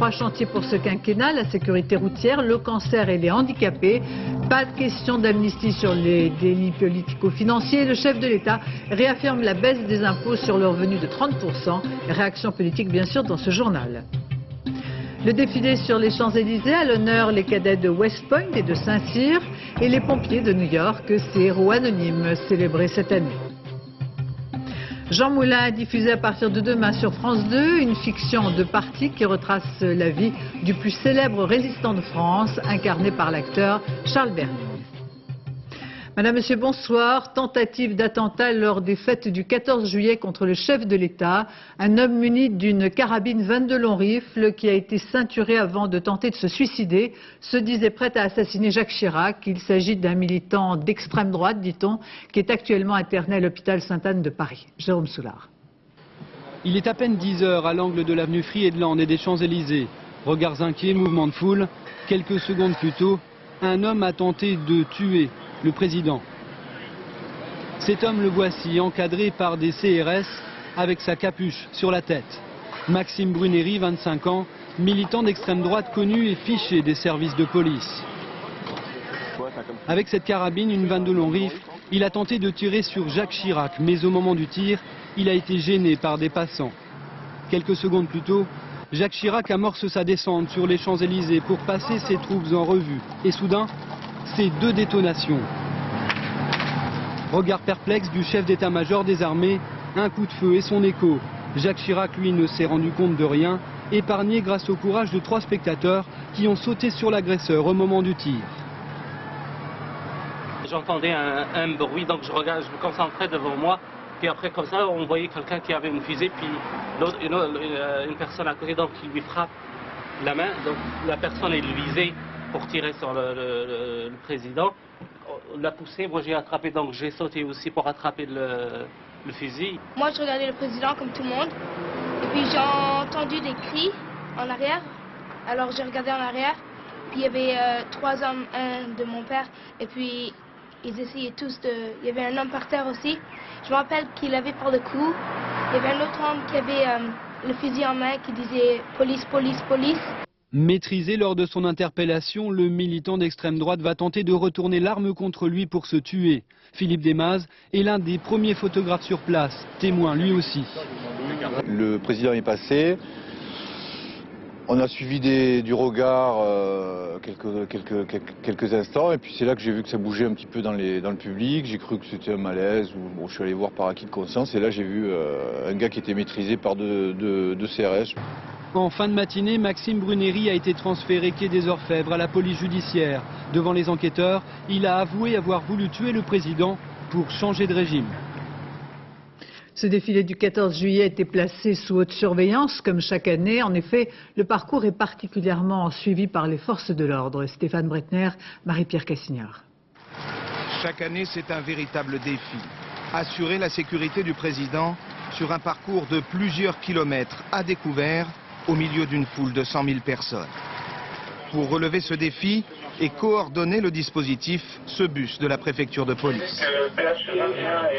3 chantiers pour ce quinquennat, la sécurité routière, le cancer et les handicapés. Pas de question d'amnistie sur les délits politico-financiers. Le chef de l'État réaffirme la baisse des impôts sur le revenu de 30%. Réaction politique bien sûr dans ce journal. Le défilé sur les Champs-Élysées, à l'honneur les cadets de West Point et de Saint-Cyr et les pompiers de New York, ces héros anonymes célébrés cette année. Jean Moulin diffusé à partir de demain sur France 2, une fiction de parti qui retrace la vie du plus célèbre résistant de France, incarné par l'acteur Charles Berling. Madame, Monsieur, bonsoir. Tentative d'attentat lors des fêtes du 14 juillet contre le chef de l'État. Un homme muni d'une carabine 22 long rifle qui a été ceinturé avant de tenter de se suicider se disait prêt à assassiner Jacques Chirac. Il s'agit d'un militant d'extrême droite, dit-on, qui est actuellement interné à l'hôpital Sainte-Anne de Paris. Jérôme Soulard. Il est à peine 10 heures à l'angle de l'avenue Friedland et des Champs-Élysées. Regards inquiets, mouvement de foule. Quelques secondes plus tôt, un homme a tenté de tuer le président. Cet homme, le voici, encadré par des CRS avec sa capuche sur la tête. Maxime Bruneri, 25 ans, militant d'extrême droite connu et fiché des services de police. Avec cette carabine, une 22 long rifle, il a tenté de tirer sur Jacques Chirac, mais au moment du tir, il a été gêné par des passants. Quelques secondes plus tôt, Jacques Chirac amorce sa descente sur les Champs-Élysées pour passer ses troupes en revue. Et soudain, c'est 2 détonations. Regard perplexe du chef d'état-major des armées, un coup de feu et son écho. Jacques Chirac, lui, ne s'est rendu compte de rien, épargné grâce au courage de 3 spectateurs qui ont sauté sur l'agresseur au moment du tir. J'entendais un bruit, donc je me concentrais devant moi. Puis après, comme ça, on voyait quelqu'un qui avait une fusée, puis une personne à côté, donc qui lui frappe la main. Donc la personne est visée pour tirer sur le président. On l'a poussé, moi j'ai attrapé, donc j'ai sauté aussi pour attraper le fusil. Moi je regardais le président comme tout le monde, et puis j'ai entendu des cris en arrière, alors j'ai regardé en arrière, puis il y avait 3 hommes, un de mon père, et puis ils essayaient tous il y avait un homme par terre aussi, je me rappelle qu'il avait par le cou, il y avait un autre homme qui avait le fusil en main qui disait « police, police, police ». Maîtrisé lors de son interpellation, le militant d'extrême droite va tenter de retourner l'arme contre lui pour se tuer. Philippe Desmazes est l'un des premiers photographes sur place, témoin lui aussi. Le président est passé, on a suivi du regard quelques instants et puis c'est là que j'ai vu que ça bougeait un petit peu dans le public. J'ai cru que c'était un malaise, bon, je suis allé voir par acquis de conscience et là j'ai vu un gars qui était maîtrisé par deux CRS. En fin de matinée, Maxime Bruneri a été transféré quai des Orfèvres à la police judiciaire. Devant les enquêteurs, il a avoué avoir voulu tuer le président pour changer de régime. Ce défilé du 14 juillet a été placé sous haute surveillance, comme chaque année. En effet, le parcours est particulièrement suivi par les forces de l'ordre. Stéphane Bretner, Marie-Pierre Cassignard. Chaque année, c'est un véritable défi. Assurer la sécurité du président sur un parcours de plusieurs kilomètres à découvert, au milieu d'une foule de 100 000 personnes. Pour relever ce défi et coordonner le dispositif, ce bus de la préfecture de police.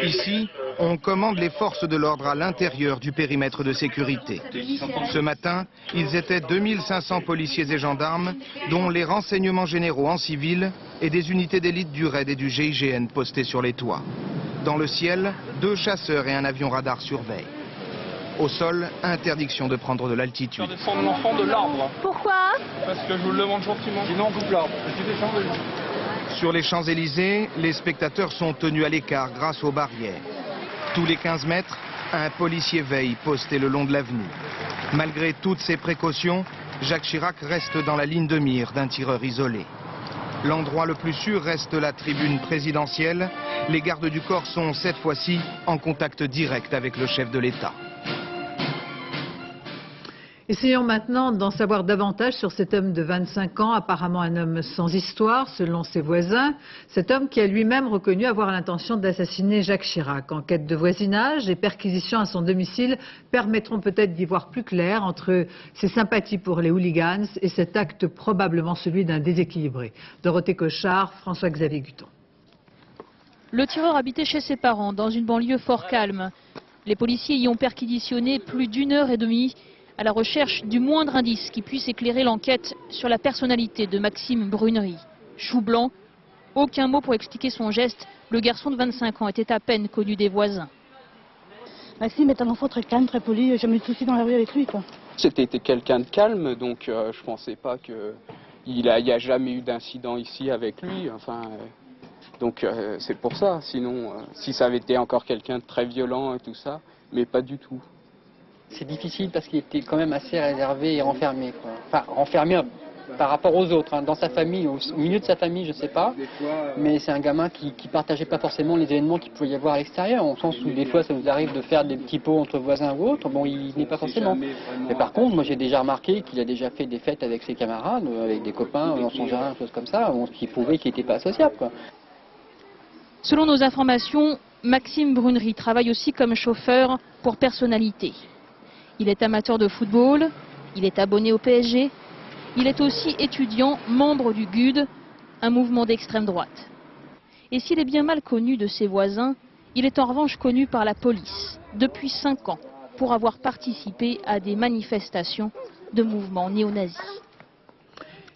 Ici, on commande les forces de l'ordre à l'intérieur du périmètre de sécurité. Ce matin, ils étaient 2500 policiers et gendarmes, dont les renseignements généraux en civil et des unités d'élite du RAID et du GIGN postées sur les toits. Dans le ciel, 2 chasseurs et un avion radar surveillent. Au sol, interdiction de prendre de l'altitude. Descendre l'enfant de l'arbre. Pourquoi? Parce que je vous le demande gentiment. Sinon on coupe l'arbre. Sur les Champs-Élysées, les spectateurs sont tenus à l'écart grâce aux barrières. Tous les 15 mètres, un policier veille posté le long de l'avenue. Malgré toutes ces précautions, Jacques Chirac reste dans la ligne de mire d'un tireur isolé. L'endroit le plus sûr reste la tribune présidentielle. Les gardes du corps sont cette fois-ci en contact direct avec le chef de l'État. Essayons maintenant d'en savoir davantage sur cet homme de 25 ans, apparemment un homme sans histoire, selon ses voisins. Cet homme qui a lui-même reconnu avoir l'intention d'assassiner Jacques Chirac. Enquête de voisinage et perquisition à son domicile permettront peut-être d'y voir plus clair entre ses sympathies pour les hooligans et cet acte probablement celui d'un déséquilibré. Dorothée Cochard, François-Xavier Guton. Le tireur habitait chez ses parents, dans une banlieue fort calme. Les policiers y ont perquisitionné plus d'1 heure et demie à la recherche du moindre indice qui puisse éclairer l'enquête sur la personnalité de Maxime Brunery. Chou blanc, aucun mot pour expliquer son geste. Le garçon de 25 ans était à peine connu des voisins. Maxime est un enfant très calme, très poli, jamais eu de soucis dans la rue avec lui, quoi. C'était quelqu'un de calme, donc je pensais pas qu'il n'y a jamais eu d'incident ici avec lui. Enfin, donc c'est pour ça. Sinon, si ça avait été encore quelqu'un de très violent et tout ça, mais pas du tout. C'est difficile parce qu'il était quand même assez réservé et renfermé, quoi. Enfin, renfermé par rapport aux autres, hein. Dans sa famille, au milieu de sa famille, je sais pas, mais c'est un gamin qui partageait pas forcément les événements qu'il pouvait y avoir à l'extérieur, au sens où des fois ça nous arrive de faire des petits pots entre voisins ou autres, bon, il n'est pas forcément. Mais par contre, moi j'ai déjà remarqué qu'il a déjà fait des fêtes avec ses camarades, avec des copains dans son jardin, choses comme ça, ce qui prouvait qu'il n'était pas associable, quoi. Selon nos informations, Maxime Brunery travaille aussi comme chauffeur pour personnalité. Il est amateur de football, il est abonné au PSG, il est aussi étudiant, membre du GUD, un mouvement d'extrême droite. Et s'il est bien mal connu de ses voisins, il est en revanche connu par la police depuis 5 ans pour avoir participé à des manifestations de mouvements néo-nazis.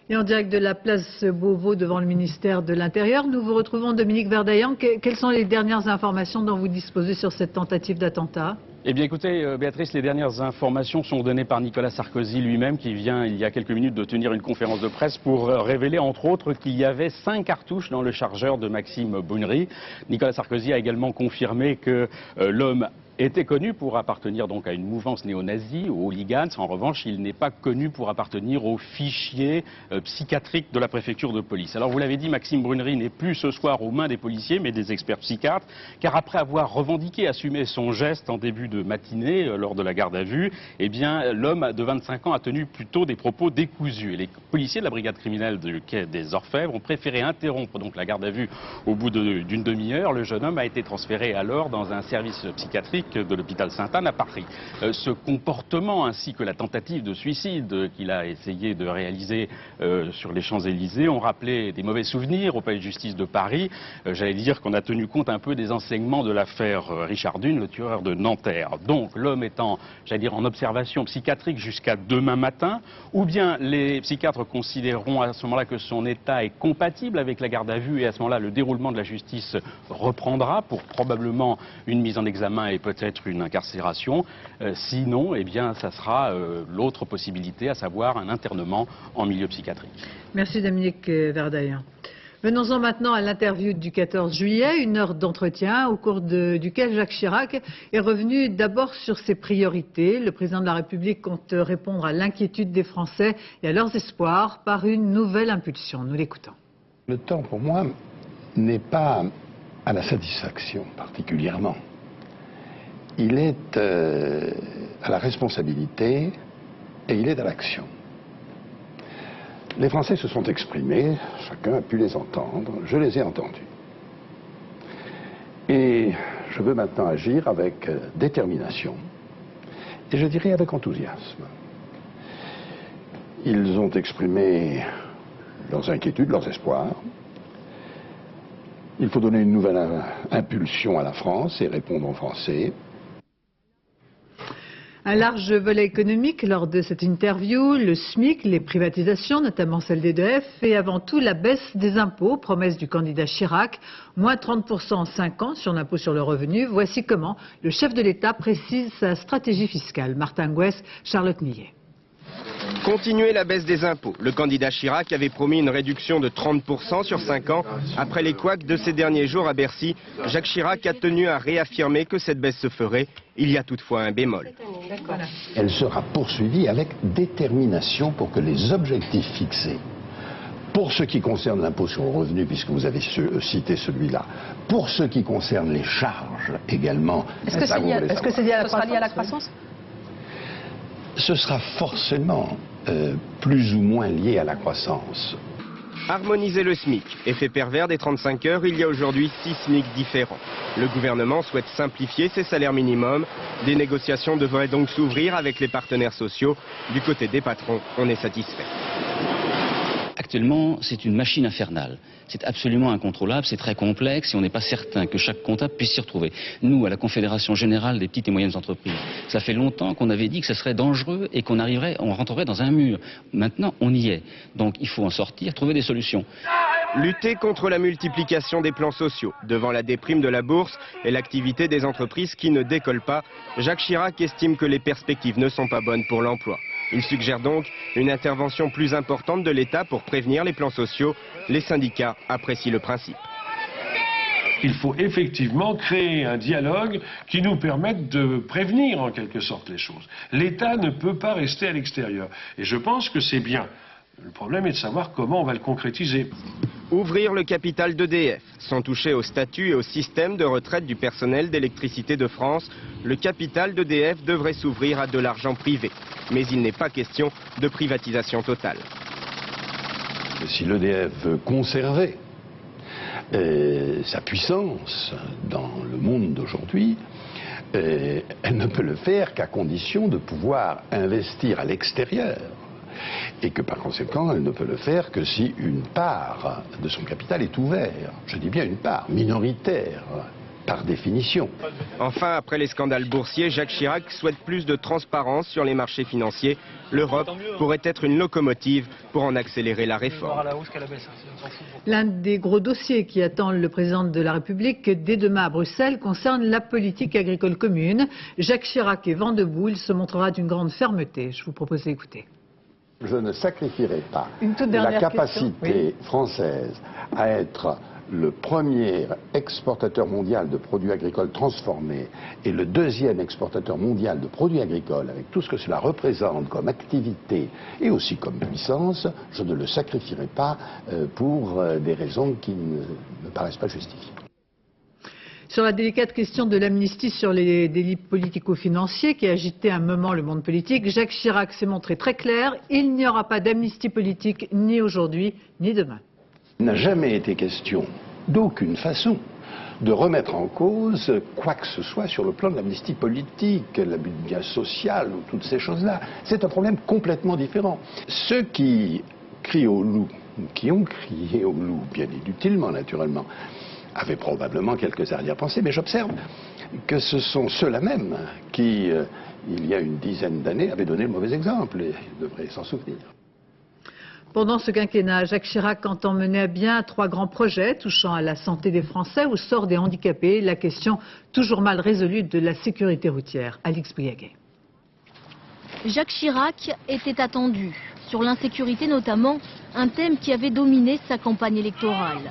Et en direct de la place Beauvau devant le ministère de l'Intérieur, nous vous retrouvons Dominique Verdaillan. Quelles sont les dernières informations dont vous disposez sur cette tentative d'attentat ? Eh bien écoutez, Béatrice, les dernières informations sont données par Nicolas Sarkozy lui-même qui vient il y a quelques minutes de tenir une conférence de presse pour révéler entre autres qu'il y avait 5 cartouches dans le chargeur de Maxime Brunery. Nicolas Sarkozy a également confirmé que l'homme était connu pour appartenir donc à une mouvance néo-nazie, aux hooligans. En revanche, il n'est pas connu pour appartenir au fichier psychiatrique de la préfecture de police. Alors vous l'avez dit, Maxime Brunery n'est plus ce soir aux mains des policiers, mais des experts psychiatres, car après avoir revendiqué, assumé son geste en début de matinée lors de la garde à vue, eh bien l'homme de 25 ans a tenu plutôt des propos décousus. Et les policiers de la brigade criminelle du quai des Orfèvres ont préféré interrompre donc la garde à vue au bout d'une demi-heure. Le jeune homme a été transféré alors dans un service psychiatrique de l'hôpital Sainte-Anne à Paris. Ce comportement ainsi que la tentative de suicide qu'il a essayé de réaliser sur les Champs-Élysées ont rappelé des mauvais souvenirs au palais de justice de Paris. J'allais dire qu'on a tenu compte un peu des enseignements de l'affaire Richard Dune, le tueur de Nanterre. Donc l'homme étant, j'allais dire, en observation psychiatrique jusqu'à demain matin, ou bien les psychiatres considéreront à ce moment-là que son état est compatible avec la garde à vue et à ce moment-là le déroulement de la justice reprendra pour probablement une mise en examen et peut-être une incarcération. Sinon, eh bien, ça sera l'autre possibilité, à savoir un internement en milieu psychiatrique. Merci Dominique Verdaillan. Venons-en maintenant à l'interview du 14 juillet, une heure d'entretien au cours duquel Jacques Chirac est revenu d'abord sur ses priorités. Le président de la République compte répondre à l'inquiétude des Français et à leurs espoirs par une nouvelle impulsion. Nous l'écoutons. Le temps pour moi n'est pas à la satisfaction particulièrement. Il est à la responsabilité et il est à l'action. Les Français se sont exprimés, chacun a pu les entendre, je les ai entendus. Et je veux maintenant agir avec détermination et je dirais avec enthousiasme. Ils ont exprimé leurs inquiétudes, leurs espoirs. Il faut donner une nouvelle impulsion à la France et répondre aux Français. Un large volet économique lors de cette interview, le SMIC, les privatisations, notamment celle d'EDF, et avant tout la baisse des impôts, promesse du candidat Chirac, moins 30% en 5 ans sur l'impôt sur le revenu. Voici comment le chef de l'État précise sa stratégie fiscale. Martin Gouès, Charlotte Millet. Continuer la baisse des impôts. Le candidat Chirac avait promis une réduction de 30% sur 5 ans. Après les couacs de ces derniers jours à Bercy, Jacques Chirac a tenu à réaffirmer que cette baisse se ferait. Il y a toutefois un bémol. Elle sera poursuivie avec détermination pour que les objectifs fixés, pour ce qui concerne l'impôt sur le revenu, puisque vous avez cité celui-là, pour ce qui concerne les charges également... Est-ce que c'est lié à la croissance ? Ce sera forcément plus ou moins lié à la croissance. Harmoniser le SMIC. Effet pervers des 35 heures, il y a aujourd'hui 6 SMIC différents. Le gouvernement souhaite simplifier ses salaires minimums. Des négociations devraient donc s'ouvrir avec les partenaires sociaux. Du côté des patrons, on est satisfait. Actuellement, c'est une machine infernale. C'est absolument incontrôlable, c'est très complexe et on n'est pas certain que chaque comptable puisse s'y retrouver. Nous, à la Confédération Générale des Petites et Moyennes Entreprises, ça fait longtemps qu'on avait dit que ce serait dangereux et qu'on rentrerait dans un mur. Maintenant, on y est. Donc il faut en sortir, trouver des solutions. Lutter contre la multiplication des plans sociaux, devant la déprime de la bourse et l'activité des entreprises qui ne décollent pas, Jacques Chirac estime que les perspectives ne sont pas bonnes pour l'emploi. Il suggère donc une intervention plus importante de l'État pour prévenir les plans sociaux. Les syndicats apprécient le principe. Il faut effectivement créer un dialogue qui nous permette de prévenir en quelque sorte les choses. L'État ne peut pas rester à l'extérieur. Et je pense que c'est bien. Le problème est de savoir comment on va le concrétiser. Ouvrir le capital d'EDF, sans toucher au statut et au système de retraite du personnel d'électricité de France, le capital d'EDF devrait s'ouvrir à de l'argent privé. Mais il n'est pas question de privatisation totale. Si l'EDF veut conserver sa puissance dans le monde d'aujourd'hui, elle ne peut le faire qu'à condition de pouvoir investir à l'extérieur. Et que par conséquent, elle ne peut le faire que si une part de son capital est ouverte. Je dis bien une part minoritaire, par définition. Enfin, après les scandales boursiers, Jacques Chirac souhaite plus de transparence sur les marchés financiers. L'Europe pourrait être une locomotive pour en accélérer la réforme. L'un des gros dossiers qui attend le président de la République dès demain à Bruxelles concerne la politique agricole commune. Jacques Chirac est vent debout, il se montrera d'une grande fermeté. Je vous propose d'écouter. Je ne sacrifierai pas la capacité française à être le premier exportateur mondial de produits agricoles transformés et le deuxième exportateur mondial de produits agricoles, avec tout ce que cela représente comme activité et aussi comme puissance, je ne le sacrifierai pas pour des raisons qui ne me paraissent pas justifiées. Sur la délicate question de l'amnistie sur les délits politico-financiers qui a agité un moment le monde politique, Jacques Chirac s'est montré très clair, il n'y aura pas d'amnistie politique ni aujourd'hui ni demain. Il n'a jamais été question, d'aucune façon, de remettre en cause quoi que ce soit sur le plan de l'amnistie politique, l'abus de biens social ou toutes ces choses-là. C'est un problème complètement différent. Ceux qui crient au loup, qui ont crié au loup, bien inutilement naturellement, avaient probablement quelques arrière-pensées, mais j'observe que ce sont ceux-là même qui, il y a une dizaine d'années, avaient donné le mauvais exemple et devraient s'en souvenir. Pendant ce quinquennat, Jacques Chirac entend mener à bien 3 grands projets touchant à la santé des Français, au sort des handicapés, la question toujours mal résolue de la sécurité routière. Alix Briaguet. Jacques Chirac était attendu, sur l'insécurité notamment, un thème qui avait dominé sa campagne électorale.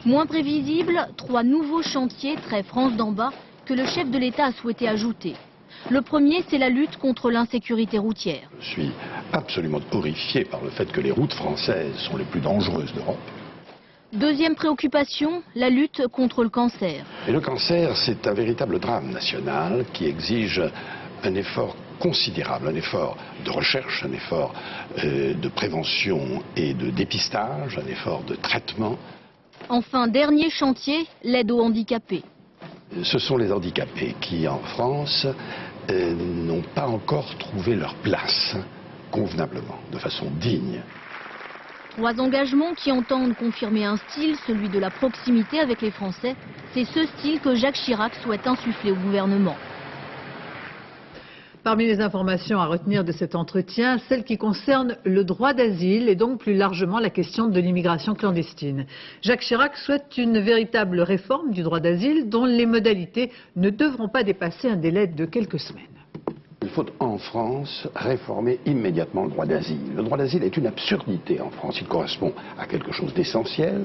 Moins prévisible, 3 nouveaux chantiers très France d'en bas que le chef de l'État a souhaité ajouter. Le premier, c'est la lutte contre l'insécurité routière. Je suis absolument horrifié par le fait que les routes françaises sont les plus dangereuses d'Europe. Deuxième préoccupation, la lutte contre le cancer. Et le cancer, c'est un véritable drame national qui exige un effort considérable, un effort de recherche, un effort de prévention et de dépistage, un effort de traitement. Enfin, dernier chantier, l'aide aux handicapés. Ce sont les handicapés qui, en France, n'ont pas encore trouvé leur place convenablement, de façon digne. 3 engagements qui entendent confirmer un style, celui de la proximité avec les Français. C'est ce style que Jacques Chirac souhaite insuffler au gouvernement. Parmi les informations à retenir de cet entretien, celle qui concerne le droit d'asile et donc plus largement la question de l'immigration clandestine. Jacques Chirac souhaite une véritable réforme du droit d'asile dont les modalités ne devront pas dépasser un délai de quelques semaines. Il faut en France réformer immédiatement le droit d'asile. Le droit d'asile est une absurdité en France. Il correspond à quelque chose d'essentiel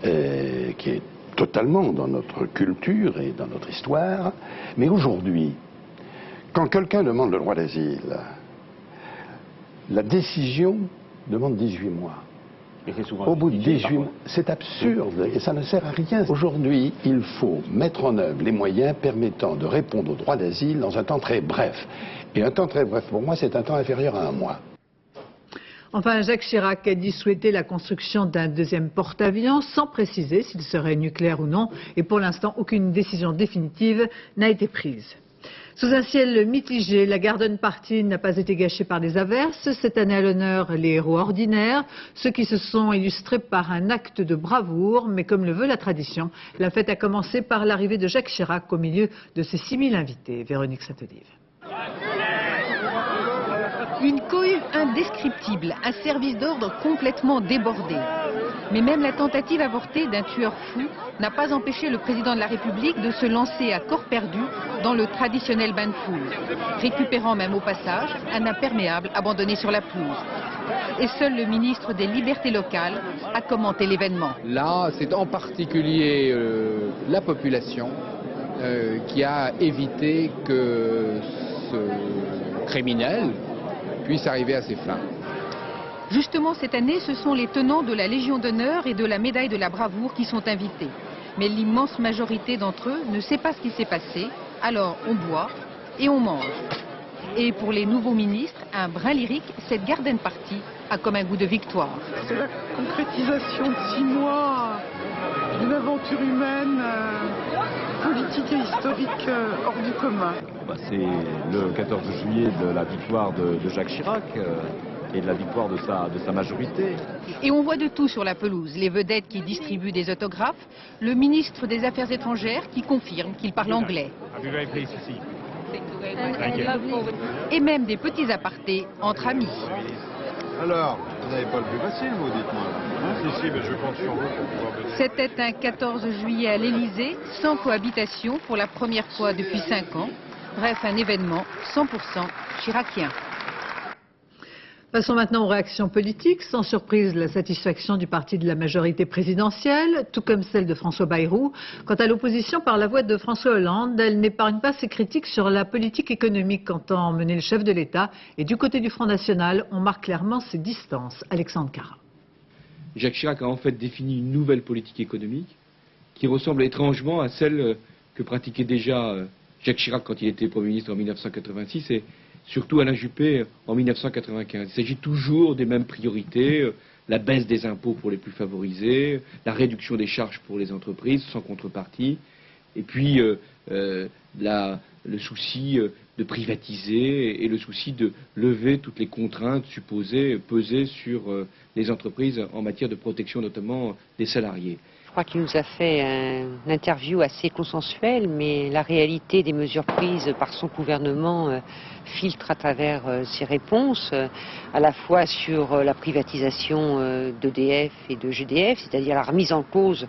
qui est totalement dans notre culture et dans notre histoire. Mais aujourd'hui, quand quelqu'un demande le droit d'asile, la décision demande 18 mois. Au bout de 18 mois, c'est absurde et ça ne sert à rien. Aujourd'hui, il faut mettre en œuvre les moyens permettant de répondre au droit d'asile dans un temps très bref. Et un temps très bref, pour moi, c'est un temps inférieur à 1 mois. Enfin, Jacques Chirac a dit souhaiter la construction d'un deuxième porte-avions sans préciser s'il serait nucléaire ou non. Et pour l'instant, aucune décision définitive n'a été prise. Sous un ciel mitigé, la Garden Party n'a pas été gâchée par des averses. Cette année à l'honneur, les héros ordinaires, ceux qui se sont illustrés par un acte de bravoure. Mais comme le veut la tradition, la fête a commencé par l'arrivée de Jacques Chirac au milieu de ses 6000 invités. Véronique Saint-Olive. Une cohue indescriptible, un service d'ordre complètement débordé. Mais même la tentative avortée d'un tueur fou n'a pas empêché le président de la République de se lancer à corps perdu dans le traditionnel bain de foule, récupérant même au passage un imperméable abandonné sur la pelouse. Et seul le ministre des Libertés locales a commenté l'événement. Là, c'est en particulier la population qui a évité que ce criminel puisse arriver à ses fins. Justement, cette année, ce sont les tenants de la Légion d'honneur et de la médaille de la bravoure qui sont invités. Mais l'immense majorité d'entre eux ne sait pas ce qui s'est passé, alors on boit et on mange. Et pour les nouveaux ministres, un brin lyrique, cette Garden Party a comme un goût de victoire. C'est la concrétisation de 6 mois d'une aventure humaine, politique et historique hors du commun. C'est le 14 juillet de la victoire de Jacques Chirac et de la victoire de sa majorité. Et on voit de tout sur la pelouse. Les vedettes qui distribuent des autographes, le ministre des Affaires étrangères qui confirme qu'il parle anglais. Et même des petits apartés entre amis. Alors, vous n'avez pas le plus facile, vous, dites-moi. Si, mais je compte sur vous pour pouvoir venir. C'était un 14 juillet à l'Élysée, sans cohabitation pour la première fois depuis 5 ans. Bref, un événement 100% chiracien. Passons maintenant aux réactions politiques. Sans surprise, la satisfaction du parti de la majorité présidentielle, tout comme celle de François Bayrou. Quant à l'opposition, par la voix de François Hollande, elle n'épargne pas ses critiques sur la politique économique qu'entend mener le chef de l'État. Et du côté du Front National, on marque clairement ses distances. Alexandre Cara. Jacques Chirac a en fait défini une nouvelle politique économique qui ressemble étrangement à celle que pratiquait déjà Jacques Chirac quand il était Premier ministre en 1986 et surtout Alain Juppé en 1995. Il s'agit toujours des mêmes priorités, la baisse des impôts pour les plus favorisés, la réduction des charges pour les entreprises sans contrepartie, et puis le souci de privatiser et le souci de lever toutes les contraintes supposées peser sur les entreprises en matière de protection notamment des salariés. Je crois qu'il nous a fait une interview assez consensuelle, mais la réalité des mesures prises par son gouvernement filtre à travers ses réponses, à la fois sur la privatisation d'EDF et de GDF, c'est-à-dire la remise en cause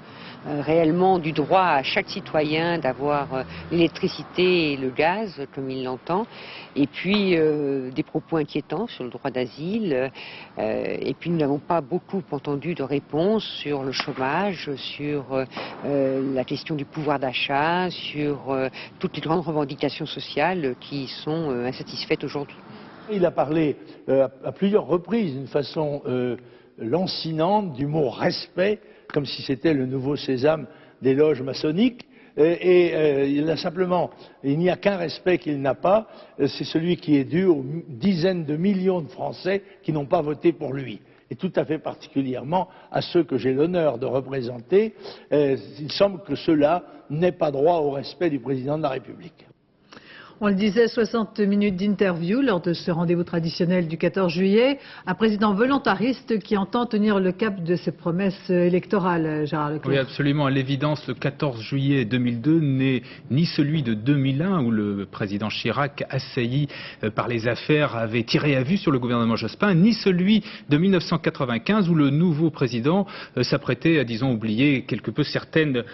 réellement du droit à chaque citoyen d'avoir l'électricité et le gaz, comme il l'entend, et puis des propos inquiétants sur le droit d'asile, et puis nous n'avons pas beaucoup entendu de réponses sur le chômage, sur la question du pouvoir d'achat, sur toutes les grandes revendications sociales qui sont insatisfaites aujourd'hui. Il a parlé à plusieurs reprises d'une façon lancinante du mot respect, comme si c'était le nouveau sésame des loges maçonniques. Il n'y a qu'un respect qu'il n'a pas, c'est celui qui est dû aux dizaines de millions de Français qui n'ont pas voté pour lui. Et tout à fait particulièrement à ceux que j'ai l'honneur de représenter, il semble que ceux-là n'aient pas droit au respect du président de la République. On le disait, 60 minutes d'interview lors de ce rendez-vous traditionnel du 14 juillet. Un président volontariste qui entend tenir le cap de ses promesses électorales, Gérard Leclerc. Oui, absolument. À l'évidence, le 14 juillet 2002 n'est ni celui de 2001 où le président Chirac, assailli par les affaires, avait tiré à vue sur le gouvernement Jospin, ni celui de 1995 où le nouveau président s'apprêtait à, disons, oublier quelque peu certaines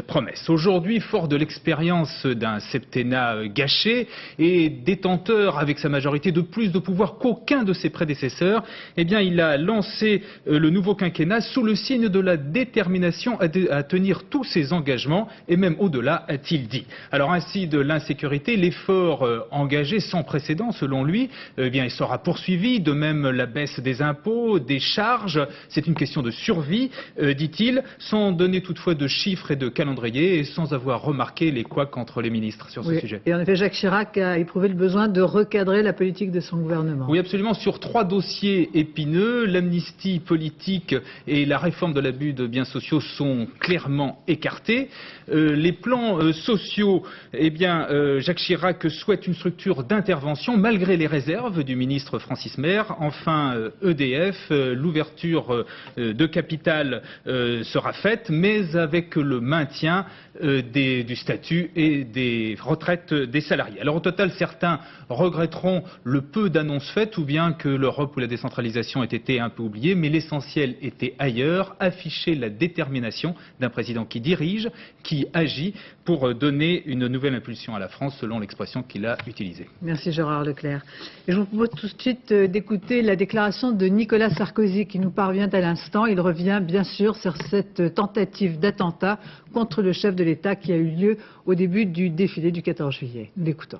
promesses. Aujourd'hui, fort de l'expérience d'un septennat gâché, et détenteur avec sa majorité de plus de pouvoir qu'aucun de ses prédécesseurs, eh bien il a lancé le nouveau quinquennat sous le signe de la détermination à tenir tous ses engagements et même au-delà, a-t-il dit. Alors ainsi de l'insécurité, l'effort engagé sans précédent selon lui, eh bien il sera poursuivi, de même la baisse des impôts, des charges, c'est une question de survie, dit-il, sans donner toutefois de chiffres et de calendrier et sans avoir remarqué les couacs entre les ministres sur ce sujet. Et en effet, Jacques Chirac a éprouvé le besoin de recadrer la politique de son gouvernement. Oui, absolument. Sur 3 dossiers épineux, l'amnistie politique et la réforme de l'abus de biens sociaux sont clairement écartés. Les plans sociaux, eh bien, Jacques Chirac souhaite une structure d'intervention malgré les réserves du ministre Francis Maire. Enfin, EDF, l'ouverture de capital sera faite, mais avec le maintien du statut et des retraites des salariés. Alors au total, certains regretteront le peu d'annonces faites ou bien que l'Europe ou la décentralisation ait été un peu oubliée, mais l'essentiel était ailleurs, afficher la détermination d'un président qui dirige, qui agit pour donner une nouvelle impulsion à la France, selon l'expression qu'il a utilisée. Merci Gérard Leclerc. Et je vous propose tout de suite d'écouter la déclaration de Nicolas Sarkozy qui nous parvient à l'instant. Il revient bien sûr sur cette tentative d'attentat contre le chef de l'État qui a eu lieu au début du défilé du 14 juillet. Nous l'écoutons.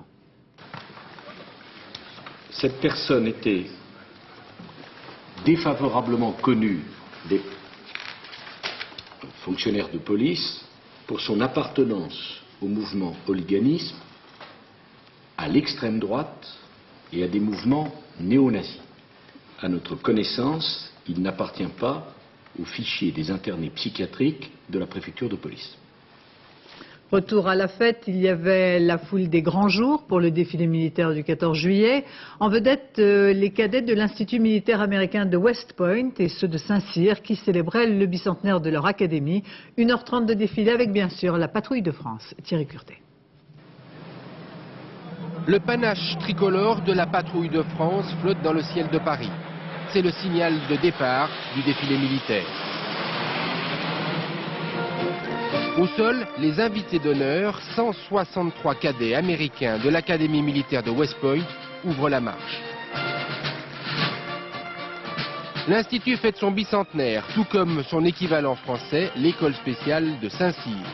Cette personne était défavorablement connue des fonctionnaires de police pour son appartenance au mouvement hooliganisme, à l'extrême droite et à des mouvements néo-nazis. À notre connaissance, il n'appartient pas au fichier des internés psychiatriques de la préfecture de police. Retour à la fête, il y avait la foule des grands jours pour le défilé militaire du 14 juillet. En vedette, les cadets de l'Institut militaire américain de West Point et ceux de Saint-Cyr qui célébraient le bicentenaire de leur académie. 1h30 de défilé avec bien sûr la patrouille de France. Thierry Curtet. Le panache tricolore de la patrouille de France flotte dans le ciel de Paris. C'est le signal de départ du défilé militaire. Au sol, les invités d'honneur, 163 cadets américains de l'Académie militaire de West Point, ouvrent la marche. L'Institut fête son bicentenaire, tout comme son équivalent français, l'école spéciale de Saint-Cyr.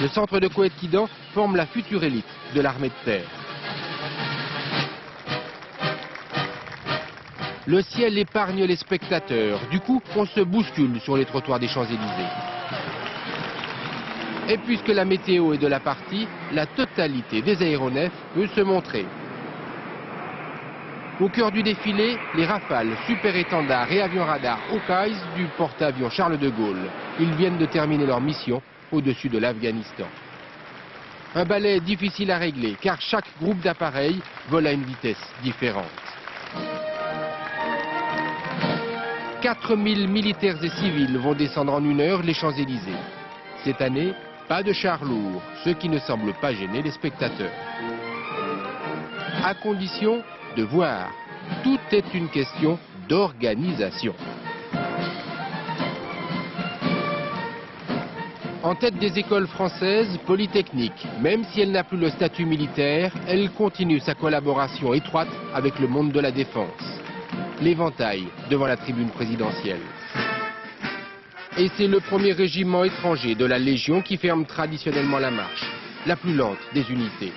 Le centre de Coët-Quidan forme la future élite de l'armée de terre. Le ciel épargne les spectateurs, du coup on se bouscule sur les trottoirs des Champs-Élysées. Et puisque la météo est de la partie, la totalité des aéronefs peut se montrer. Au cœur du défilé, les Rafales, super-étendards et avions radars Hawkeyes du porte-avions Charles de Gaulle. Ils viennent de terminer leur mission au-dessus de l'Afghanistan. Un ballet difficile à régler, car chaque groupe d'appareils vole à une vitesse différente. 4000 militaires et civils vont descendre en 1 heure les Champs-Élysées. Cette année, pas de chars lourds, ce qui ne semble pas gêner les spectateurs. À condition de voir. Tout est une question d'organisation. En tête des écoles françaises, Polytechnique, même si elle n'a plus le statut militaire, elle continue sa collaboration étroite avec le monde de la défense. L'éventail devant la tribune présidentielle. Et c'est le premier régiment étranger de la Légion qui ferme traditionnellement la marche, la plus lente des unités.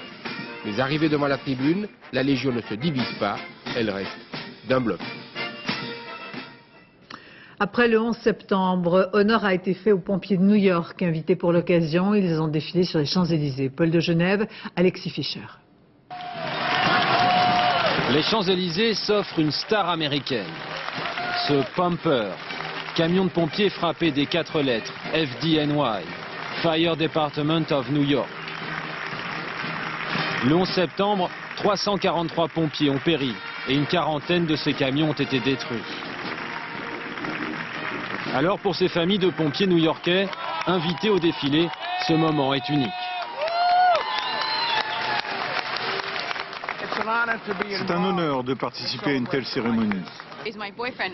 Mais arrivée devant la tribune, la Légion ne se divise pas, elle reste d'un bloc. Après le 11 septembre, honneur a été fait aux pompiers de New York, invités pour l'occasion. Ils ont défilé sur les Champs-Élysées. Paul de Genève, Alexis Fischer. Les Champs-Élysées s'offrent une star américaine. Ce Pumper, camion de pompiers frappé des 4 lettres FDNY, Fire Department of New York. Le 11 septembre, 343 pompiers ont péri et une quarantaine de ces camions ont été détruits. Alors pour ces familles de pompiers new-yorkais, invités au défilé, ce moment est unique. C'est un honneur de participer à une telle cérémonie.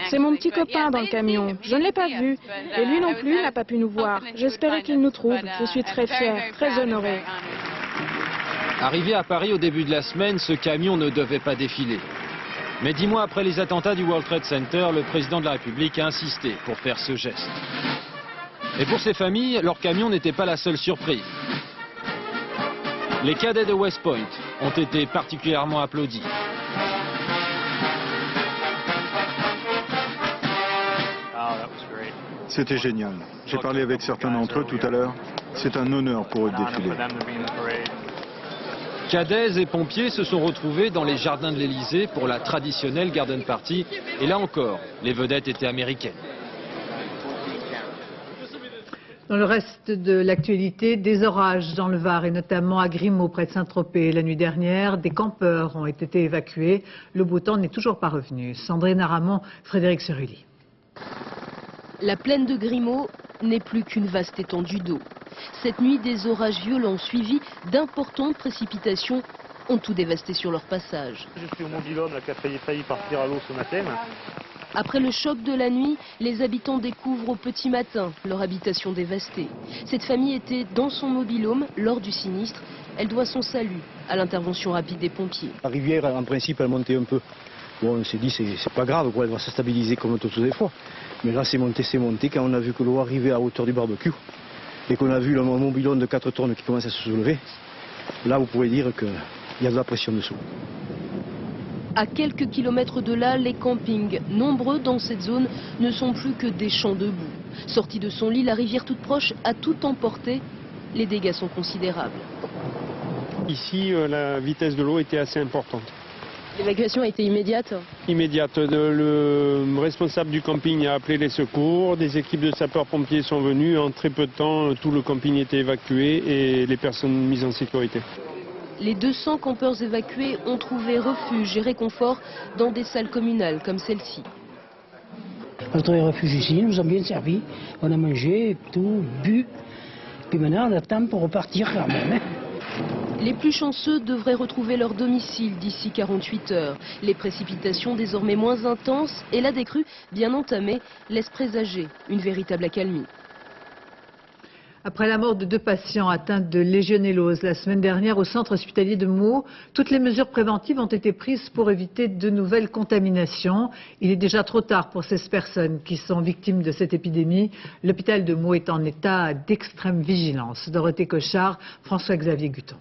C'est mon petit copain dans le camion. Je ne l'ai pas vu. Et lui non plus n'a pas pu nous voir. J'espérais qu'il nous trouve. Je suis très fière, très honorée. Arrivé à Paris au début de la semaine, ce camion ne devait pas défiler. Mais 10 mois après les attentats du World Trade Center, le président de la République a insisté pour faire ce geste. Et pour ces familles, leur camion n'était pas la seule surprise. Les cadets de West Point ont été particulièrement applaudis. C'était génial. J'ai parlé avec certains d'entre eux tout à l'heure. C'est un honneur pour eux de défiler. Cadets et pompiers se sont retrouvés dans les jardins de l'Elysée pour la traditionnelle garden party. Et là encore, les vedettes étaient américaines. Dans le reste de l'actualité, des orages dans le Var et notamment à Grimaud près de Saint-Tropez. La nuit dernière, des campeurs ont été évacués. Le beau temps n'est toujours pas revenu. Sandrine Aramon, Frédéric Surulli. La plaine de Grimaud n'est plus qu'une vaste étendue d'eau. Cette nuit, des orages violents suivis d'importantes précipitations ont tout dévasté sur leur passage. Je suis au mobil-homme qui a failli partir à l'eau ce matin. Après le choc de la nuit, les habitants découvrent au petit matin leur habitation dévastée. Cette famille était dans son mobil-home lors du sinistre. Elle doit son salut à l'intervention rapide des pompiers. La rivière, en principe, elle montait un peu. Bon, on s'est dit, c'est pas grave, quoi, elle va se stabiliser comme toutes les fois. Mais là, c'est monté. Quand on a vu que l'eau arrivait à hauteur du barbecue et qu'on a vu le mobil-home de 4 tonnes qui commence à se soulever, là, vous pouvez dire qu'il y a de la pression dessous. À quelques kilomètres de là, les campings, nombreux dans cette zone, ne sont plus que des champs de boue. Sortie de son lit, la rivière toute proche a tout emporté. Les dégâts sont considérables. Ici, la vitesse de l'eau était assez importante. L'évacuation a été immédiate? Immédiate. Le responsable du camping a appelé les secours. Des équipes de sapeurs-pompiers sont venues. En très peu de temps, tout le camping était évacué et les personnes mises en sécurité. Les 200 campeurs évacués ont trouvé refuge et réconfort dans des salles communales comme celle-ci. On a trouvé refuge ici, ils nous ont bien servi. On a mangé, tout, bu. Puis maintenant, on attend pour repartir quand même. Les plus chanceux devraient retrouver leur domicile d'ici 48 heures. Les précipitations désormais moins intenses et la décrue bien entamée laissent présager une véritable accalmie. Après la mort de 2 patients atteints de légionellose la semaine dernière au centre hospitalier de Meaux, toutes les mesures préventives ont été prises pour éviter de nouvelles contaminations. Il est déjà trop tard pour 16 personnes qui sont victimes de cette épidémie. L'hôpital de Meaux est en état d'extrême vigilance. Dorothée Cochard, François-Xavier Guton.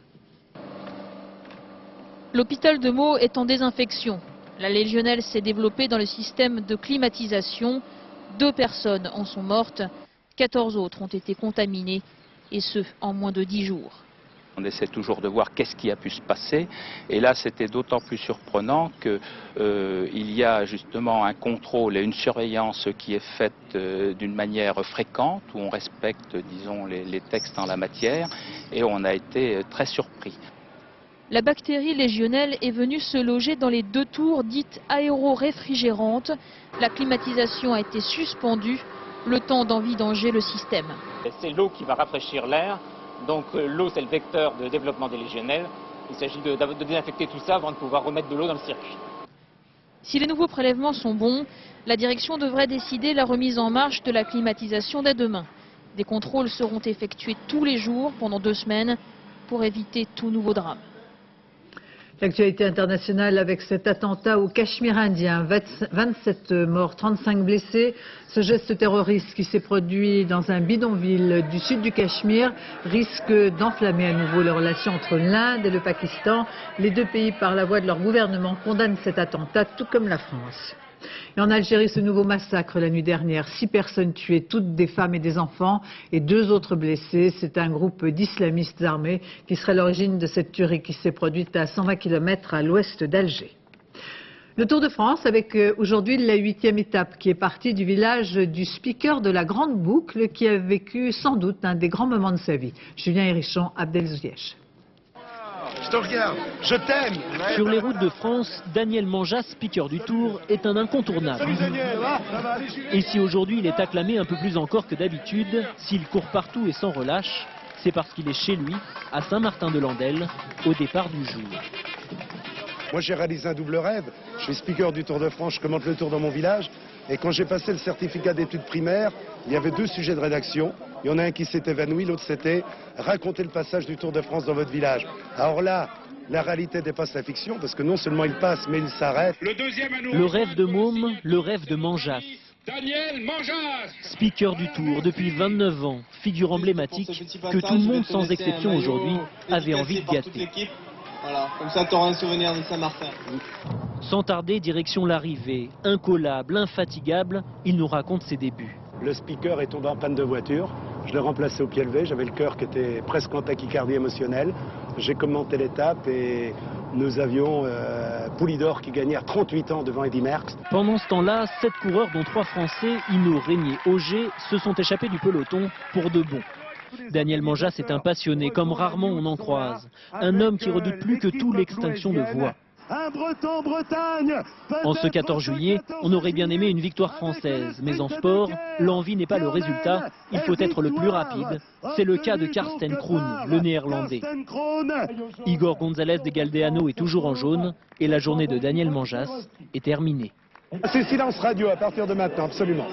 L'hôpital de Meaux est en désinfection. La légionelle s'est développée dans le système de climatisation. 2 personnes en sont mortes. 14 autres ont été contaminés, et ce, en moins de 10 jours. On essaie toujours de voir qu'est-ce qui a pu se passer, et là c'était d'autant plus surprenant qu'il y a justement un contrôle et une surveillance qui est faite d'une manière fréquente, où on respecte, disons, les textes en la matière, et on a été très surpris. La bactérie légionelle est venue se loger dans les 2 tours dites aéro-réfrigérantes. La climatisation a été suspendue, le temps d'envidanger le système. C'est l'eau qui va rafraîchir l'air, donc l'eau c'est le vecteur de développement des légionelles. Il s'agit de désinfecter tout ça avant de pouvoir remettre de l'eau dans le circuit. Si les nouveaux prélèvements sont bons, la direction devrait décider la remise en marche de la climatisation dès demain. Des contrôles seront effectués tous les jours pendant 2 semaines pour éviter tout nouveau drame. L'actualité internationale avec cet attentat au Cachemire indien, 27 morts, 35 blessés. Ce geste terroriste qui s'est produit dans un bidonville du sud du Cachemire risque d'enflammer à nouveau les relations entre l'Inde et le Pakistan. Les 2 pays, par la voix de leur gouvernement, condamnent cet attentat, tout comme la France. Et en Algérie, ce nouveau massacre la nuit dernière, 6 personnes tuées, toutes des femmes et des enfants, et 2 autres blessés. C'est un groupe d'islamistes armés qui serait à l'origine de cette tuerie qui s'est produite à 120 km à l'ouest d'Alger. Le Tour de France avec aujourd'hui la 8e étape qui est partie du village du speaker de la Grande Boucle qui a vécu sans doute un des grands moments de sa vie. Julien Hérisson, Abdelzouiesh. Je te regarde, je t'aime. Sur les routes de France, Daniel Manjas, speaker du Tour, est un incontournable. Salut Daniel, et si aujourd'hui il est acclamé un peu plus encore que d'habitude, s'il court partout et sans relâche, c'est parce qu'il est chez lui, à Saint-Martin-de-Landelle, au départ du jour. Moi j'ai réalisé un double rêve. Je suis speaker du Tour de France, je commente le Tour dans mon village. Et quand j'ai passé le certificat d'études primaires, il y avait 2 sujets de rédaction. Il y en a un qui s'est évanoui, l'autre c'était raconter le passage du Tour de France dans votre village. Alors là, la réalité dépasse la fiction parce que non seulement il passe, mais il s'arrête. Le rêve de Môme, le rêve de Manjas. Daniel Manjas, speaker du Tour depuis 29 ans, figure emblématique que tout le monde sans exception aujourd'hui avait envie de gâter. Voilà, comme ça tu auras un souvenir de Saint-Martin. Sans tarder, direction l'arrivée. Incollable, infatigable, il nous raconte ses débuts. Le speaker est tombé en panne de voiture. Je l'ai remplacé au pied levé, j'avais le cœur qui était presque en tachycardie émotionnelle. J'ai commenté l'étape et nous avions Poulidor qui gagnait à 38 ans devant Eddy Merckx. Pendant ce temps-là, 7 coureurs, dont 3 Français, Hinault, Régnier, Auger, se sont échappés du peloton pour de bon. Daniel Manjas est un passionné, comme rarement on en croise. Un homme qui redoute plus que tout l'extinction de voix. Un Breton Bretagne. En ce 14 juillet, on aurait bien aimé une victoire française. Mais en sport, l'envie n'est pas le résultat, il faut être le plus rapide. C'est le cas de Karsten Kroon, le néerlandais. Igor Gonzalez de Galdeano est toujours en jaune et la journée de Daniel Manjas est terminée. C'est silence radio à partir de maintenant, absolument.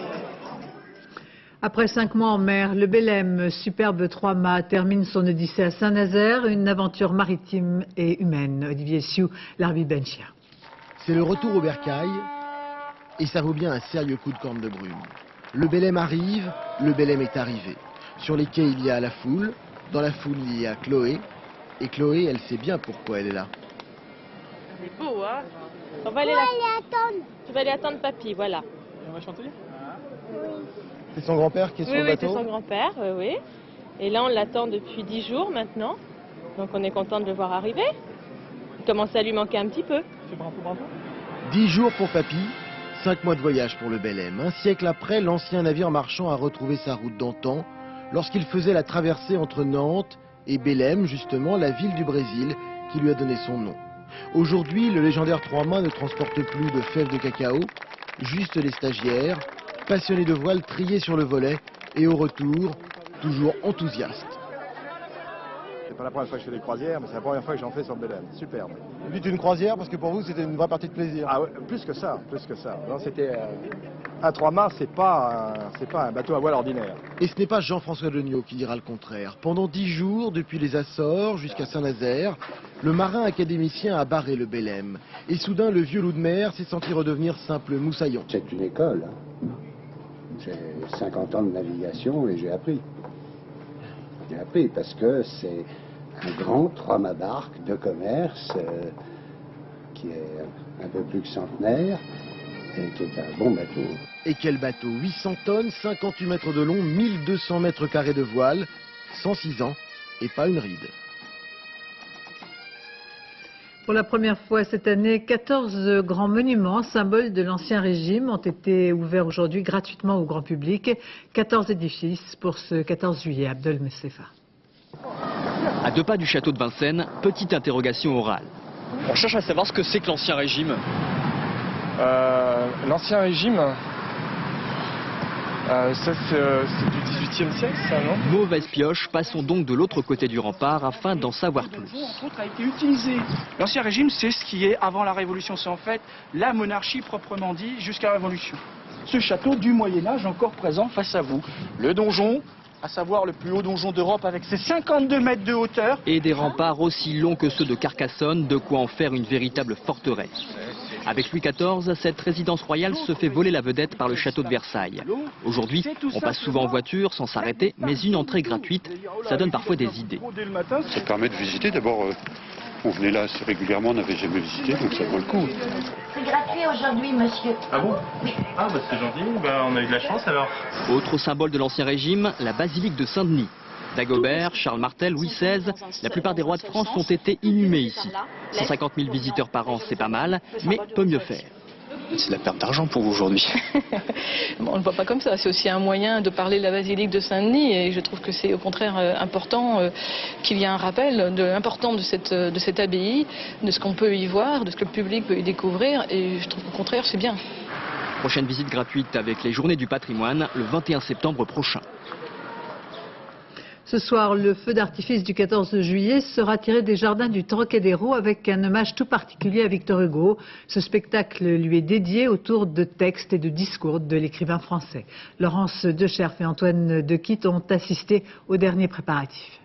Après 5 mois en mer, le Belém, superbe 3-mâts, termine son odyssée à Saint-Nazaire, une aventure maritime et humaine. Olivier Sioux, l'arbitre Benchia. C'est le retour au bercail et ça vaut bien un sérieux coup de corne de brume. Le Belém arrive, le Belém est arrivé. Sur les quais, il y a la foule. Dans la foule, il y a Chloé. Et Chloé, elle sait bien pourquoi elle est là. C'est beau, hein? On va aller attendre. Tu vas aller attendre papy, voilà. Et on va chanter? C'est son grand-père qui est sur le bateau? Oui, c'est son grand-père, oui. Et là, on l'attend depuis 10 jours maintenant. Donc on est content de le voir arriver. Il commence à lui manquer un petit peu. 10 jours pour papy, 5 mois de voyage pour le Belém. Un siècle après, l'ancien navire marchand a retrouvé sa route d'antan lorsqu'il faisait la traversée entre Nantes et Belém, justement la ville du Brésil qui lui a donné son nom. Aujourd'hui, le légendaire 3-mâts ne transporte plus de fèves de cacao, juste les stagiaires, passionnés de voile triés sur le volet et au retour, toujours enthousiastes. C'est pas la première fois que je fais des croisières, mais c'est la première fois que j'en fais sur le Belém. Superbe. Vous dites une croisière parce que pour vous c'était une vraie partie de plaisir. Ah ouais, plus que ça, plus que ça. Non, c'était un 3-mâts, c'est pas un bateau à voile ordinaire. Et ce n'est pas Jean-François Legnaud qui dira le contraire. Pendant 10 jours, depuis les Açores jusqu'à Saint-Nazaire, le marin académicien a barré le Belém. Et soudain, le vieux loup de mer s'est senti redevenir simple moussaillon. C'est une école. J'ai 50 ans de navigation et j'ai appris. J'ai appris parce que c'est un grand 3-mâts barque de commerce qui est un peu plus que centenaire et qui est un bon bateau. Et quel bateau? 800 tonnes, 58 mètres de long, 1200 mètres carrés de voile, 106 ans et pas une ride. Pour la première fois cette année, 14 grands monuments, symboles de l'Ancien Régime, ont été ouverts aujourd'hui gratuitement au grand public. 14 édifices pour ce 14 juillet. Abdel Messefa. À 2 pas du château de Vincennes, petite interrogation orale. On cherche à savoir ce que c'est que l'Ancien Régime. L'Ancien Régime, ça c'est du XVIIIe siècle, ça, non? Mauvaise pioche, passons donc de l'autre côté du rempart afin d'en savoir plus. Entre autres, a été utilisé. L'Ancien Régime, c'est ce qui est avant la Révolution, c'est en fait la monarchie proprement dit jusqu'à la Révolution. Ce château du Moyen-Âge encore présent face à vous. Le donjon, à savoir le plus haut donjon d'Europe avec ses 52 mètres de hauteur. Et des remparts aussi longs que ceux de Carcassonne, de quoi en faire une véritable forteresse. Avec Louis XIV, cette résidence royale se fait voler la vedette par le château de Versailles. Aujourd'hui, on passe souvent en voiture sans s'arrêter, mais une entrée gratuite, ça donne parfois des idées. Ça permet de visiter. D'abord, on venait là assez régulièrement, on n'avait jamais visité, donc ça vaut le coup. C'est gratuit aujourd'hui, monsieur. Ah bon? Ah bah c'est gentil, on a eu de la chance alors. Autre symbole de l'Ancien Régime, la basilique de Saint-Denis. Dagobert, Charles Martel, Louis XVI, la plupart des rois de France ont été inhumés ici. 150 000 visiteurs par an, c'est pas mal, mais peut mieux faire. C'est de la perte d'argent pour vous aujourd'hui. On ne le voit pas comme ça, c'est aussi un moyen de parler de la basilique de Saint-Denis et je trouve que c'est au contraire important qu'il y ait un rappel de l'importance de cette abbaye, de ce qu'on peut y voir, de ce que le public peut y découvrir et je trouve qu'au contraire c'est bien. Prochaine visite gratuite avec les Journées du patrimoine le 21 septembre prochain. Ce soir, le feu d'artifice du 14 juillet sera tiré des jardins du Trocadéro avec un hommage tout particulier à Victor Hugo. Ce spectacle lui est dédié autour de textes et de discours de l'écrivain français. Laurence Decherf et Antoine Dequitte ont assisté aux derniers préparatifs.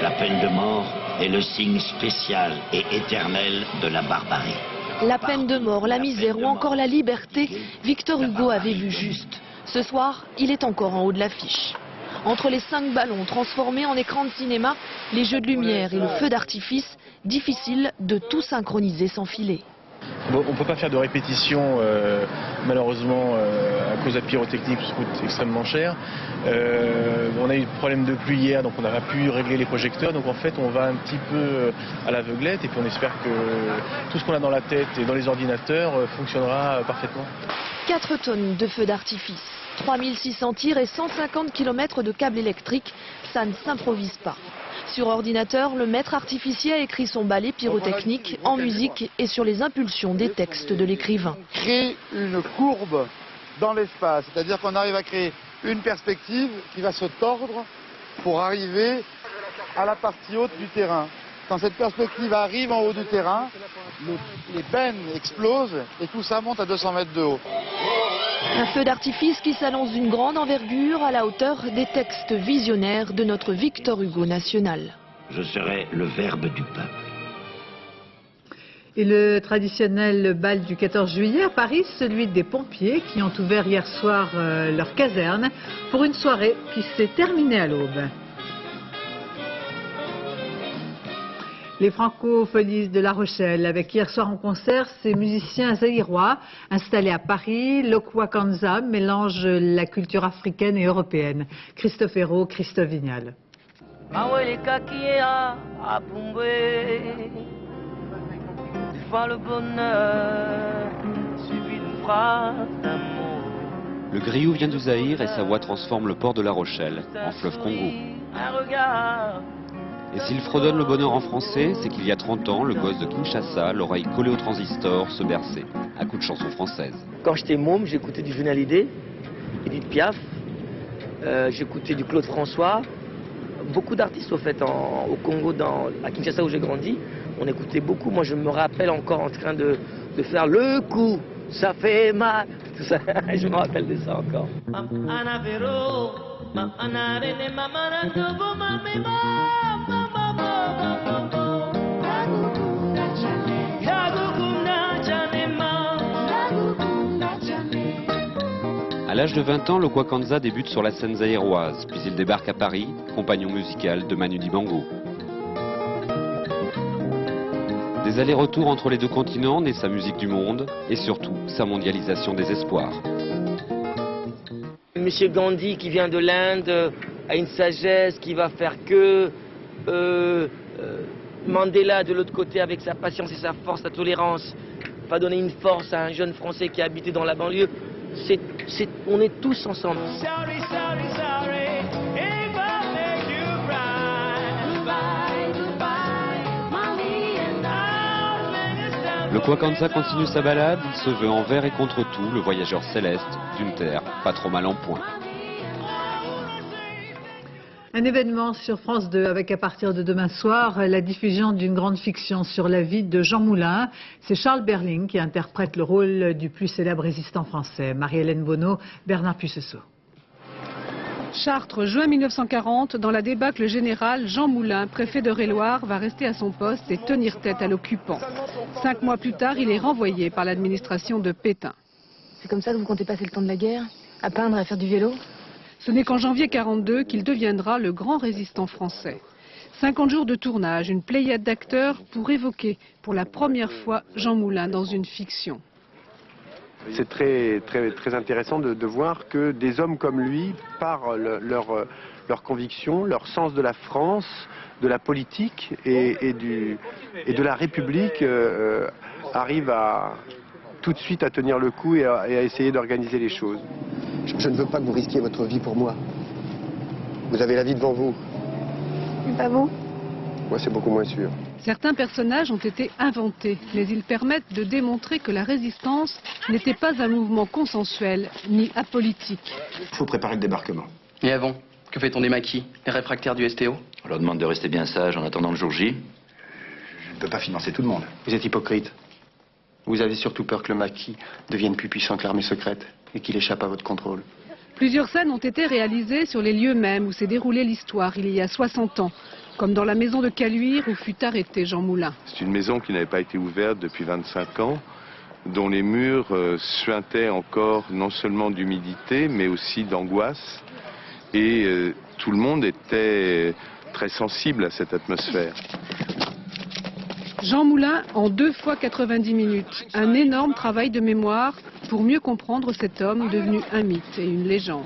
La peine de mort est le signe spécial et éternel de la barbarie. La peine de mort, la misère ou encore la liberté, Victor Hugo avait vu juste. Ce soir, il est encore en haut de l'affiche. Entre les 5 ballons transformés en écran de cinéma, les jeux de lumière et le feu d'artifice, difficile de tout synchroniser sans filet. Bon, on ne peut pas faire de répétition, malheureusement, à cause de la pyrotechnie, qui coûte extrêmement cher. On a eu des problèmes de pluie hier, donc on n'a pas pu régler les projecteurs. Donc en fait, on va un petit peu à l'aveuglette et puis on espère que tout ce qu'on a dans la tête et dans les ordinateurs fonctionnera parfaitement. 4 tonnes de feux d'artifice, 3600 tirs et 150 km de câbles électriques, ça ne s'improvise pas. Sur ordinateur, le maître artificier a écrit son ballet pyrotechnique en musique et sur les impulsions des textes de l'écrivain. Créer une courbe dans l'espace, c'est-à-dire qu'on arrive à créer une perspective qui va se tordre pour arriver à la partie haute du terrain. Quand cette perspective arrive en haut du terrain, les bennes explosent et tout ça monte à 200 mètres de haut. Un feu d'artifice qui s'annonce d'une grande envergure à la hauteur des textes visionnaires de notre Victor Hugo national. Je serai le verbe du peuple. Et le traditionnel bal du 14 juillet à Paris, celui des pompiers qui ont ouvert hier soir leur caserne pour une soirée qui s'est terminée à l'aube. Les francophonistes de La Rochelle, avec hier soir en concert ces musiciens zaïrois installés à Paris. L'Okwakanza mélange la culture africaine et européenne. Christophe Hérault, Christophe Vignal. Le griot vient du Zaïre et sa voix transforme le port de La Rochelle en fleuve Congo. Et s'il fredonne le bonheur en français, c'est qu'il y a 30 ans, le gosse de Kinshasa, l'oreille collée au transistor, se berçait à coups de chansons françaises. Quand j'étais môme, j'écoutais du Journal Hallyday, Edith Piaf, j'écoutais du Claude François, beaucoup d'artistes au fait au Congo, à Kinshasa où j'ai grandi, on écoutait beaucoup. Moi je me rappelle encore en train de faire le coup, ça fait mal, tout ça, je me rappelle de ça encore. À l'âge de 20 ans, le Kwakanza débute sur la scène zaïroise, puis il débarque à Paris, compagnon musical de Manu Dibango. Des allers-retours entre les deux continents naît sa musique du monde et surtout sa mondialisation des espoirs. Monsieur Gandhi qui vient de l'Inde a une sagesse qui va faire que Mandela de l'autre côté avec sa patience et sa force, sa tolérance va donner une force à un jeune Français qui a habité dans la banlieue. On est tous ensemble. Le Kwakanza continue sa balade, il se veut envers et contre tout le voyageur céleste d'une terre pas trop mal en point. Un événement sur France 2 avec à partir de demain soir la diffusion d'une grande fiction sur la vie de Jean Moulin. C'est Charles Berling qui interprète le rôle du plus célèbre résistant français. Marie-Hélène Bonneau, Bernard Pucessot. Chartres, juin 1940, dans la débâcle générale, Jean Moulin, préfet de Réloir, va rester à son poste et tenir tête à l'occupant. 5 mois plus tard, il est renvoyé par l'administration de Pétain. C'est comme ça que vous comptez passer le temps de la guerre? À peindre, à faire du vélo? Ce n'est qu'en janvier 1942 qu'il deviendra le grand résistant français. 50 jours de tournage, une pléiade d'acteurs pour évoquer pour la première fois Jean Moulin dans une fiction. C'est très intéressant de voir que des hommes comme lui, par leur conviction, leur sens de la France, de la politique et de la République, arrivent tout de suite à tenir le coup et à essayer d'organiser les choses. Je ne veux pas que vous risquiez votre vie pour moi. Vous avez la vie devant vous. Et pas vous? Moi, c'est beaucoup moins sûr. Certains personnages ont été inventés, mais ils permettent de démontrer que la résistance n'était pas un mouvement consensuel ni apolitique. Il faut préparer le débarquement. Et avant, que fait-on des maquis, les réfractaires du STO? On leur demande de rester bien sages en attendant le jour J. Je ne peux pas financer tout le monde. Vous êtes hypocrite. Vous avez surtout peur que le maquis devienne plus puissant que l'armée secrète et qu'il échappe à votre contrôle. Plusieurs scènes ont été réalisées sur les lieux mêmes où s'est déroulée l'histoire il y a 60 ans, comme dans la maison de Caluire où fut arrêté Jean Moulin. C'est une maison qui n'avait pas été ouverte depuis 25 ans, dont les murs suintaient encore non seulement d'humidité, mais aussi d'angoisse. Et tout le monde était très sensible à cette atmosphère. Jean Moulin en 2 fois 90 minutes. Un énorme travail de mémoire pour mieux comprendre cet homme devenu un mythe et une légende.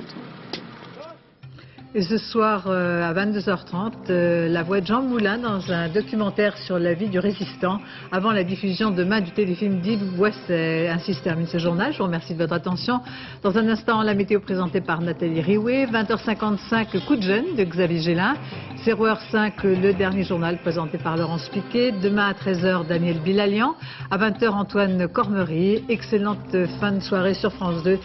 Et ce soir à 22h30, la voix de Jean Moulin dans un documentaire sur la vie du résistant avant la diffusion demain du téléfilm d'Yves Boisset. Ainsi se termine ce journal. Je vous remercie de votre attention. Dans un instant, la météo présentée par Nathalie Riouet. 20h55, coup de jeune de Xavier Gélin. 0h05, le dernier journal présenté par Laurence Piquet. Demain à 13h, Daniel Bilalian. À 20h, Antoine Cormery. Excellente fin de soirée sur France 2.